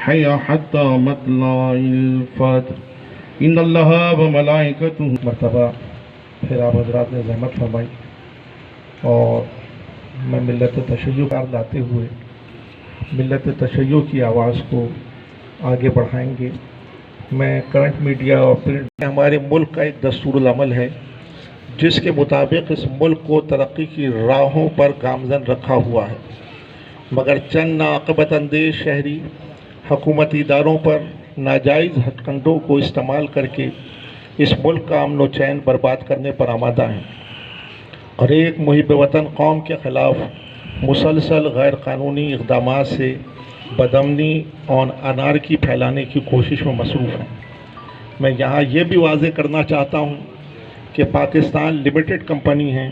حي حتى مطلع الفجر ان اللہ وملائکتہ مرتبہ پھر آپ حضرات نے زحمت فرمائی اور میں ملت تشیع کار لاتے ہوئے ملت تشیع کی آواز کو آگے بڑھائیں گے۔ میں کرنٹ میڈیا اور پرنٹ ہمارے ملک کا ایک دستور العمل ہے جس کے مطابق اس ملک کو ترقی کی راہوں پر گامزن رکھا ہوا ہے، مگر چند ناعاقبت اندیش شہری حکومتی اداروں پر ناجائز ہتھ کنڈوں کو استعمال کر کے اس ملک کا امن و چین برباد کرنے پر آمادہ ہیں اور ایک محب وطن قوم کے خلاف مسلسل غیر قانونی اقدامات سے بدامنی اور انارکی پھیلانے کی کوشش میں مصروف ہیں۔ میں یہاں یہ بھی واضح کرنا چاہتا ہوں کہ پاکستان لمیٹڈ کمپنی ہے،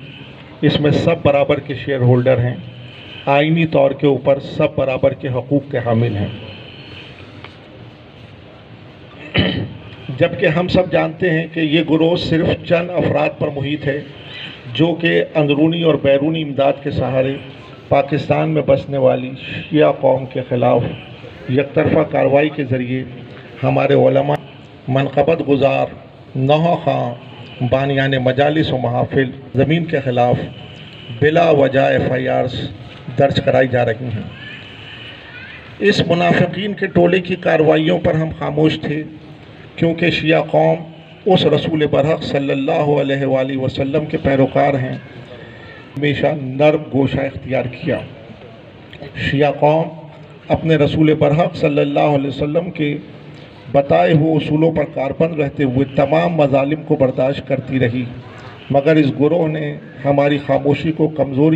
اس میں سب برابر کے شیئر ہولڈر ہیں، آئینی طور کے اوپر سب برابر کے حقوق کے حامل ہیں، جبکہ ہم سب جانتے ہیں کہ یہ گروہ صرف چند افراد پر محیط ہے جو کہ اندرونی اور بیرونی امداد کے سہارے پاکستان میں بسنے والی شیعہ قوم کے خلاف یک طرفہ کارروائی کے ذریعے ہمارے علماء، منقبت گزار، نوحہ خواں، بانیان مجالس و محافل زمین کے خلاف بلا وجہ FIRs درج کرائی جا رہی ہیں۔ اس منافقین کے ٹولے کی کارروائیوں پر ہم خاموش تھے کیونکہ شیعہ قوم اس رسول برحق صلی اللہ علیہ وآلہ وسلم کے پیروکار ہیں، ہمیشہ نرم گوشہ اختیار کیا۔ شیعہ قوم اپنے رسول برحق صلی اللہ علیہ وسلم کے بتائے ہوئے اصولوں پر کاربند رہتے ہوئے تمام مظالم کو برداشت کرتی رہی، مگر اس گروہ نے ہماری خاموشی کو کمزوری